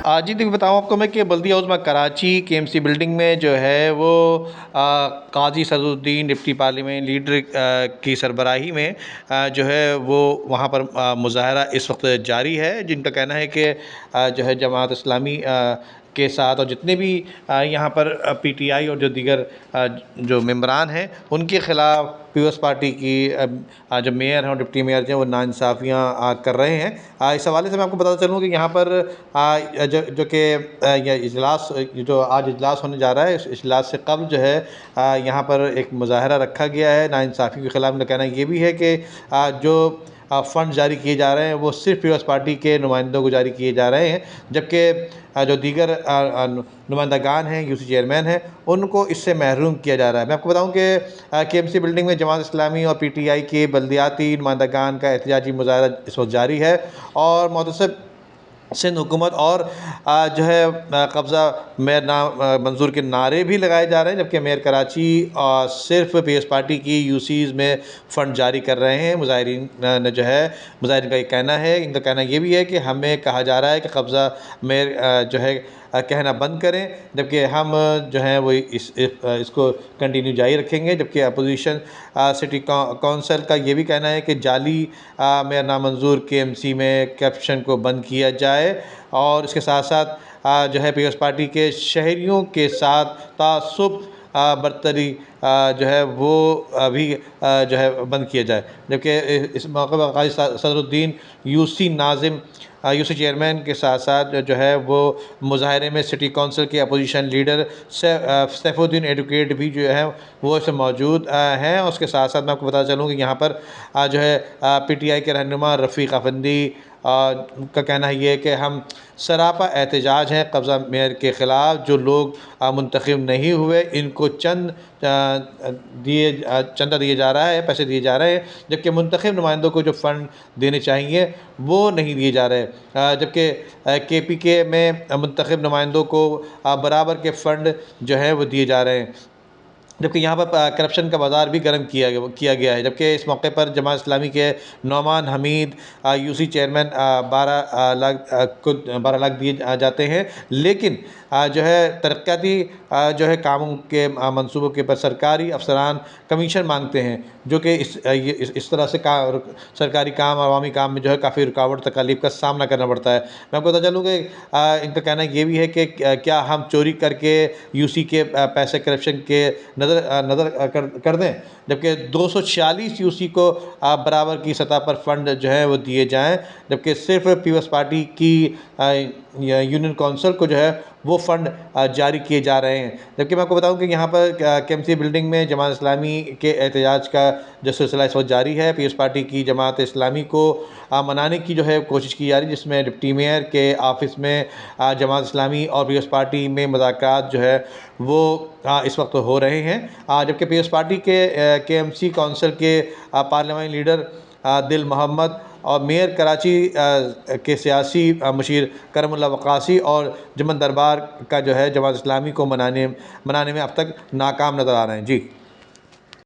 जी देखिए बताऊँ आपको मैं कि बल्दिया उज़्मा कराची केएमसी बिल्डिंग में जो है वो Qazi Sadruddin deputy parliament leader की सरबराही में जो है वो वहाँ पर मुज़ाहरा इस वक्त जारी है, जिनका कहना है कि जो है जमात इस्लामी के साथ और जितने भी यहाँ पर पीटीआई और जो दीगर जो मेंबरान हैं उनके ख़िलाफ़ पीपल्स पार्टी की जो मेयर हैं और डिप्टी मेयर हैं वो नाइंसाफ़ियाँ कर रहे हैं। इस हवाले से मैं आपको बताता चलूँ कि यहाँ पर जो कि ये इजलास जो आज इजलास होने जा रहा है, इस इजलास से कब्ल जो है यहाँ पर एक मुज़ाहरा रखा गया है नाइंसाफ़ी के ख़िलाफ़। उनका कहना ये भी है कि जो फ़ंड जारी किए जा रहे हैं वो सिर्फ़ पीपल्स पार्टी के नुमाइंदों को जारी किए जा रहे हैं, जबकि जो दीगर नुमाइंदगान हैं, यूसी चेयरमैन हैं, उनको इससे महरूम किया जा रहा है। मैं आपको बताऊँ कि केएमसी बिल्डिंग में जमात इस्लामी और पीटीआई के बल्दियाती नुमाइंदगान का एहतजाजी मुज़ाहरा इस वक्त जारी है और मुतअस्सिब सिंध हुकूमत और जो है कब्ज़ा मेयर मंजूर के नारे भी लगाए जा रहे हैं, जबकि मेयर कराची सिर्फ पीपल्स पार्टी की यूसीज़ में फ़ंड जारी कर रहे हैं। मुज़ाहिरीन ने जो है मुज़ाहिरीन का ये कहना है, इनका कहना ये भी है कि हमें कहा जा रहा है कि कब्ज़ा मेयर जो है कहना बंद करें, जबकि हम जो है वो इसको कंटिन्यू जारी रखेंगे। जबकि अपोजिशन सिटी कौंसिल का ये भी कहना है कि जाली मेयर नामंजूर केएमसी में कैप्शन को बंद किया जाए और इसके साथ साथ जो है पीपल्स पार्टी के शहरियों के साथ तासुब बरतरी जो है वो अभी जो है बंद किया जाए। जबकि इस मौके पर काज़ी सदरुद्दीन यूसी नाज़िम यूसी चेयरमैन के साथ साथ जो है वो मुज़ाहरे में सिटी कौंसिल के अपोजिशन लीडर सैफुद्दीन एडवोकेट भी जो है वो इसमें मौजूद हैं। और उसके साथ साथ मैं आपको बताना चलूँ कि यहाँ पर जो है पीटीआई के रहनुमा रफ़ीक अफंदी का कहना है ये कि हम सरापा एहतजाज हैं कब्ज़ा मेयर के ख़िलाफ़। जो लोग मुंतखब नहीं हुए इनको चंदा दिए जा रहा है, पैसे दिए जा रहे हैं, जबकि मुंतखब नुमाइंदों को जो फ़ंड देने चाहिए वो नहीं दिए जा रहे। जबकि केपीके में मुंतखब नुमाइंदों को बराबर के फ़ंड जो है वो दिए जा रहे हैं, जबकि यहाँ पर करप्शन का बाज़ार भी गर्म किया गया है। जबकि इस मौके पर जमात इस्लामी के नौमान हमीद यूसी चेयरमैन 12 लाख दिए जाते हैं, लेकिन जो है तरक्याती जो है कामों के मंसूबों के ऊपर सरकारी अफसरान कमीशन मांगते हैं, जो कि इस तरह से सरकारी काम अवामी काम में जो है काफ़ी रुकावट तकालीफ का सामना करना पड़ता है। मैं आपको बताना चलूँ कि इनका कहना ये भी है कि क्या हम चोरी करके यूसी के पैसे करप्शन के नज़र कर दें, जबकि 246 यूसी को बराबर की सतह पर फ़ंड जो है वो दिए जाएँ, जबकि सिर्फ पीपल्स पार्टी की यूनियन काउंसिल को जो है वो फ़ंड जारी किए जा रहे हैं। जबकि मैं आपको बताऊँ कि यहाँ पर केएमसी बिल्डिंग में जमात इस्लामी के एहतजाज का जो सिलसिला इस वक्त जारी है। पीपल्स पार्टी की जमात इस्लामी को मनाने की जो है कोशिश की जा रही है, जिसमें डिप्टी मेयर के ऑफ़िस में जमात इस्लामी और पीपल्स पार्टी में मुज़ाकरात जो है वो इस वक्त हो रहे हैं। जबकि पीपल्स पार्टी के केएमसी काउंसिल के पार्लियामेंट लीडर दिल मोहम्मद और मेयर कराची के सियासी मुशीर करमुल्ला वक़ासी और जमन दरबार का जो है जमात इस्लामी को मनाने में अब तक नाकाम नज़र आ रहे हैं। जी।